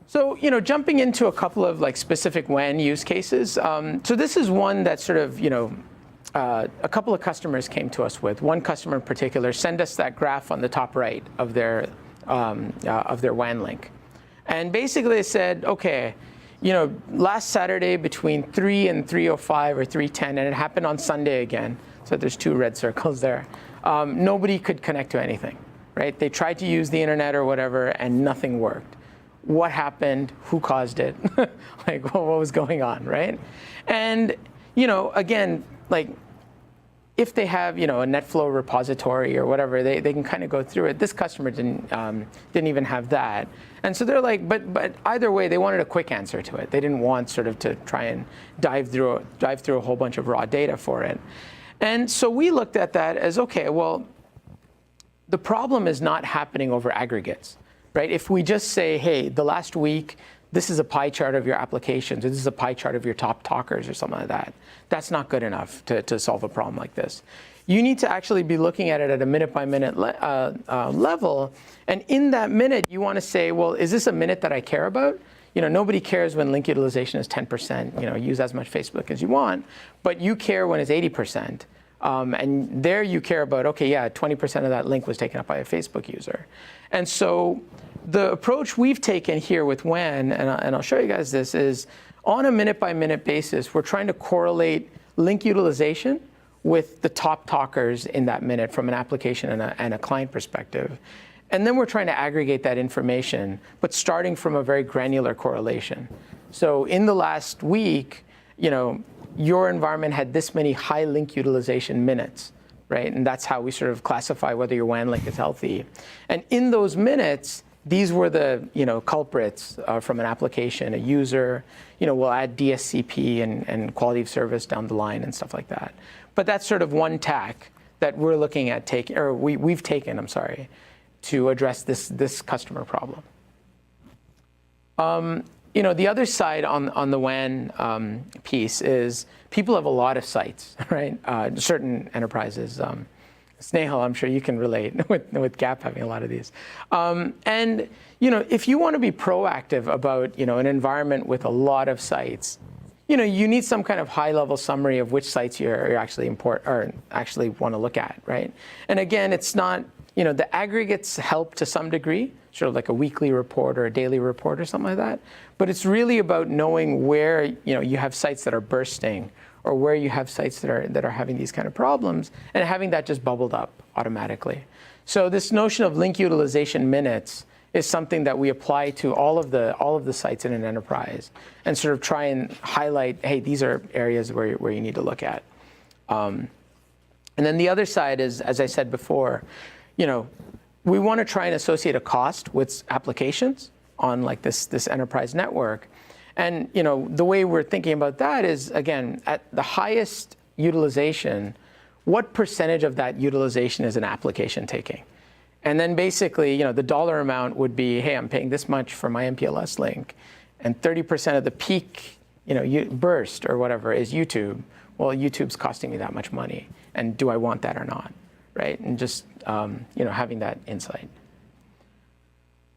So, jumping into a couple of like specific WAN use cases. So this is one that sort of, a couple of customers came to us with. One customer in particular sent us that graph on the top right of their WAN link. And basically they said, okay, last Saturday between 3 and 3:05 or 3:10, and it happened on Sunday again. So there's 2 red circles there. Nobody could connect to anything, right? They tried to use the internet or whatever, and nothing worked. What happened? Who caused it? Like, what was going on, right? And, again, like, if they have, a NetFlow repository or whatever, they can kind of go through it. This customer didn't even have that. And so they're like, but either way, they wanted a quick answer to it. They didn't want sort of to try and dive through a whole bunch of raw data for it. And so we looked at that as, okay, well, the problem is not happening over aggregates. Right? If we just say, hey, the last week, this is a pie chart of your applications, or this is a pie chart of your top talkers or something like that, that's not good enough to solve a problem like this. You need to actually be looking at it at a minute-by-minute level. And in that minute, you want to say, well, is this a minute that I care about? Nobody cares when link utilization is 10%. Use as much Facebook as you want. But you care when it's 80%. And there you care about, okay, yeah, 20% of that link was taken up by a Facebook user. And so the approach we've taken here with WAN, and I'll show you guys this, is on a minute-by-minute basis, we're trying to correlate link utilization with the top talkers in that minute from an application and a client perspective. And then we're trying to aggregate that information, but starting from a very granular correlation. So in the last week, your environment had this many high link utilization minutes, right? And that's how we sort of classify whether your WAN link is healthy. And in those minutes, these were the culprits from an application, a user. We'll add DSCP and quality of service down the line and stuff like that. But that's sort of one tack that we're looking at taking, or we've taken, to address this customer problem. The other side on the WAN piece is people have a lot of sites, right? Certain enterprises. Snehal, I'm sure you can relate with Gap having a lot of these. And if you want to be proactive about an environment with a lot of sites, you need some kind of high-level summary of which sites you're actually actually want to look at, right? And again, it's not. The aggregates help to some degree, sort of like a weekly report or a daily report or something like that. But it's really about knowing where you have sites that are bursting, or where you have sites that are having these kind of problems, and having that just bubbled up automatically. So this notion of link utilization minutes is something that we apply to all of the sites in an enterprise, and sort of try and highlight, hey, these are areas where you need to look at. And then the other side is, as I said before, we want to try and associate a cost with applications on like this enterprise network. And the way we're thinking about that is, again, at the highest utilization, what percentage of that utilization is an application taking? And then basically, the dollar amount would be, hey, I'm paying this much for my MPLS link, and 30% of the peak, burst or whatever is YouTube. Well, YouTube's costing me that much money, and do I want that or not, right? And just having that insight.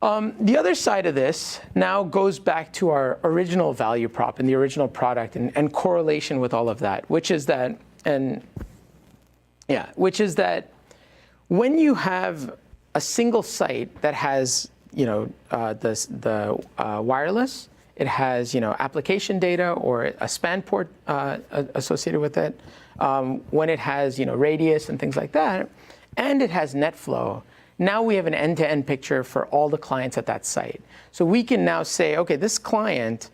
The other side of this now goes back to our original value prop and the original product and correlation with all of that, which is that when you have a single site that has the wireless, it has application data or a span port associated with it, when it has radius and things like that, and it has NetFlow. Now we have an end-to-end picture for all the clients at that site. So we can now say, okay, this client,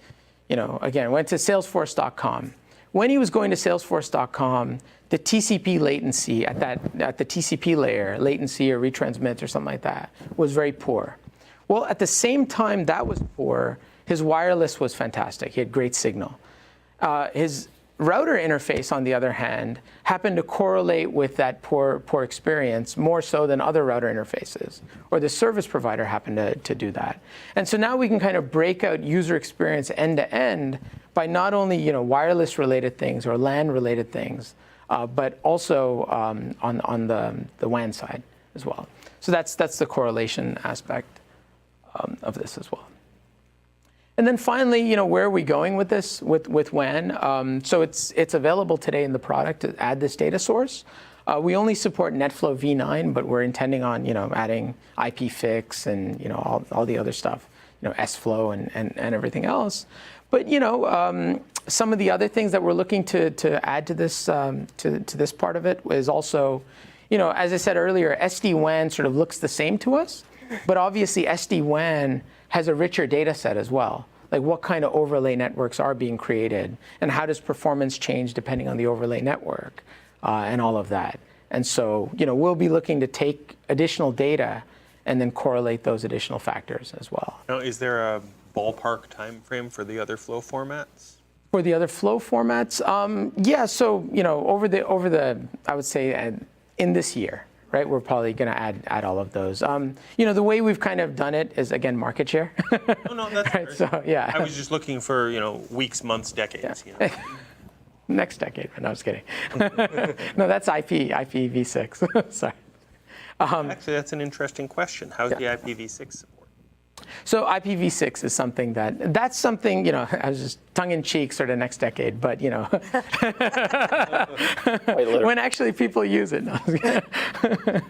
again, went to Salesforce.com. When he was going to Salesforce.com, the TCP latency at the TCP layer, latency or retransmit or something like that, was very poor. Well, at the same time that was poor, his wireless was fantastic. He had great signal. His router interface, on the other hand, happened to correlate with that poor experience more so than other router interfaces, or the service provider happened to do that. And so now we can kind of break out user experience end to end by not only wireless related things or LAN related things, but also on the WAN side as well. So that's the correlation aspect of this as well. And then finally, where are we going with this, with WAN? So it's available today in the product to add this data source. We only support NetFlow v9, but we're intending on, adding IPFix and, all the other stuff, sFlow and everything else. But, some of the other things that we're looking to add to this, to this part of it is also, as I said earlier, SD-WAN sort of looks the same to us, but obviously SD-WAN has a richer data set as well. Like what kind of overlay networks are being created and how does performance change depending on the overlay network and all of that. And so, we'll be looking to take additional data and then correlate those additional factors as well. Now, is there a ballpark time frame for the other flow formats? For the other flow formats, yeah. So over the I would say in this year, right? We're probably going to add all of those. The way we've kind of done it is again market share. No, that's right. So yeah. I was just looking for weeks, months, decades. Yeah. Next decade. No, I was kidding. No, that's IPv6. Sorry. Actually, that's an interesting question. How's the IPv6 support? So IPv6 is something that's something, I was just tongue-in-cheek sort of next decade, but, when actually people use it.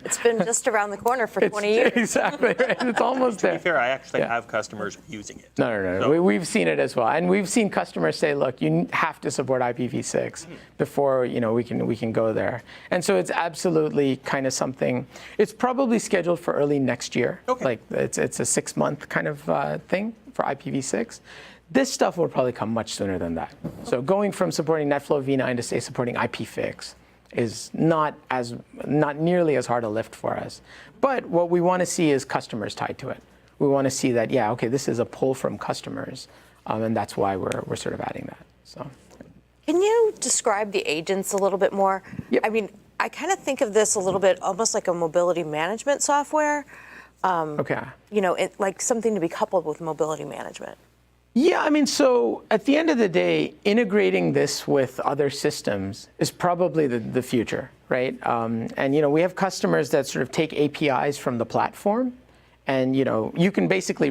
It's been just around the corner for 20 years. Exactly, right? It's almost there. To be fair, I actually have customers using it. No. So. We've seen it as well. And we've seen customers say, look, you have to support IPv6 before, we can go there. And so it's absolutely kind of something, it's probably scheduled for early next year. Okay. Like it's a 6-month kind of thing for IPv6. This stuff will probably come much sooner than that. So going from supporting NetFlow v9 to say supporting IPFix is not nearly as hard a lift for us. But what we want to see is customers tied to it. We want to see that, okay, this is a pull from customers, and that's why we're sort of adding that. So, can you describe the agents a little bit more? Yep. I mean, I kind of think of this a little bit almost like a mobility management software. Okay. Like something to be coupled with mobility management. Yeah, so at the end of the day, integrating this with other systems is probably the future, right? And we have customers that sort of take APIs from the platform, and you can basically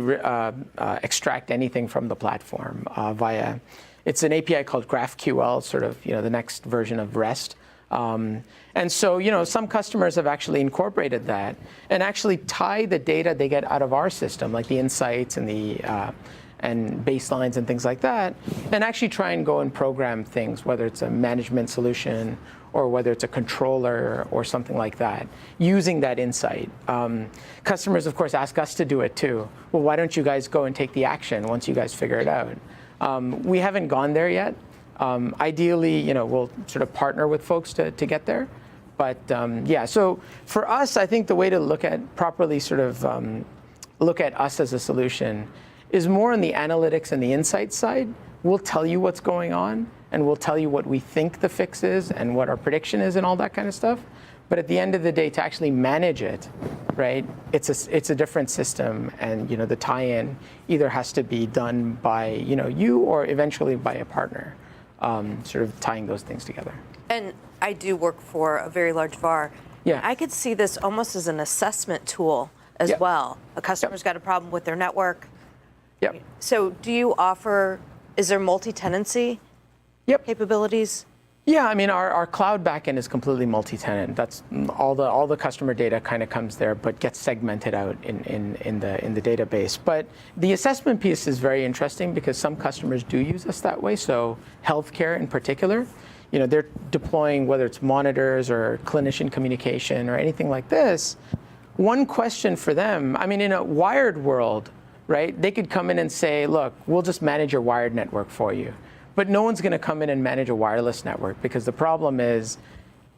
extract anything from the platform via. It's an API called GraphQL, sort of the next version of REST. And so, some customers have actually incorporated that and actually tie the data they get out of our system, like the insights and the and baselines and things like that, and actually try and go and program things, whether it's a management solution or whether it's a controller or something like that, using that insight. Customers, of course, ask us to do it too. Well, why don't you guys go and take the action once you guys figure it out? We haven't gone there yet. Ideally, we'll sort of partner with folks to get there. But yeah, so for us, I think the way to look at properly sort of look at us as a solution is more on the analytics and the insight side. We'll tell you what's going on, and we'll tell you what we think the fix is and what our prediction is and all that kind of stuff. But at the end of the day, to actually manage it, right, it's a different system, and the tie-in either has to be done by you or eventually by a partner, sort of tying those things together. And I do work for a very large VAR. Yeah. I could see this almost as an assessment tool as well. A customer's got a problem with their network. Yep. So do you offer, is there multi-tenancy capabilities? Yeah, our cloud backend is completely multi-tenant. That's all the customer data kind of comes there, but gets segmented out in the database. But the assessment piece is very interesting because some customers do use us that way. So healthcare in particular, they're deploying whether it's monitors or clinician communication or anything like this. One question for them, in a wired world, right? They could come in and say, look, we'll just manage your wired network for you. But no one's going to come in and manage a wireless network because the problem is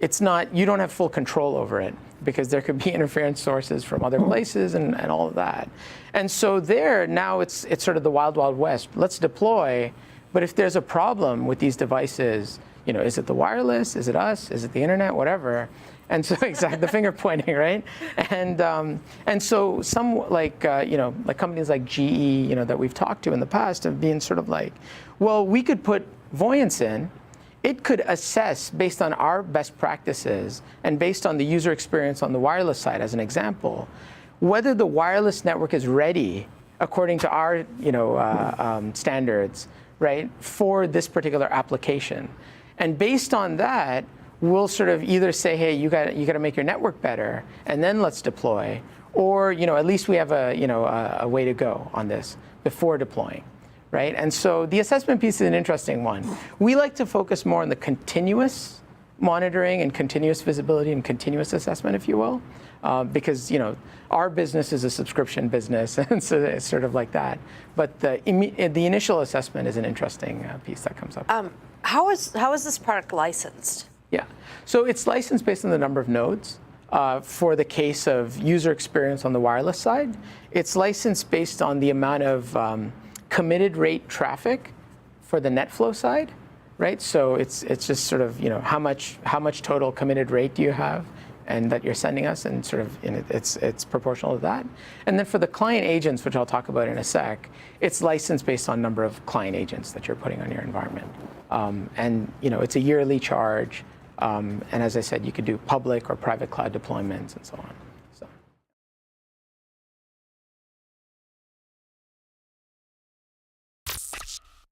you don't have full control over it because there could be interference sources from other places and all of that. And so now it's sort of the wild, wild west. Let's deploy, but if there's a problem with these devices, is it the wireless? Is it us? Is it the internet? Whatever. And so exactly the finger pointing, right? And so some like companies like GE, that we've talked to in the past have been sort of like, well, we could put Voyance in. It could assess based on our best practices and based on the user experience on the wireless side, as an example, whether the wireless network is ready according to our standards, right, for this particular application. And based on that, we'll sort of either say, hey, you got to make your network better, and then let's deploy, or at least we have a way to go on this before deploying, right? And so the assessment piece is an interesting one. We like to focus more on the continuous monitoring and continuous visibility and continuous assessment, if you will, because our business is a subscription business, and so it's sort of like that. But the initial assessment is an interesting piece that comes up. How is this product licensed? Yeah, so it's licensed based on the number of nodes. For the case of user experience on the wireless side, it's licensed based on the amount of committed rate traffic for the NetFlow side, right? So it's just sort of how much total committed rate do you have, and that you're sending us, and sort of it's proportional to that. And then for the client agents, which I'll talk about in a sec, it's licensed based on number of client agents that you're putting on your environment, and it's a yearly charge. And as I said, you could do public or private cloud deployments and so on. So.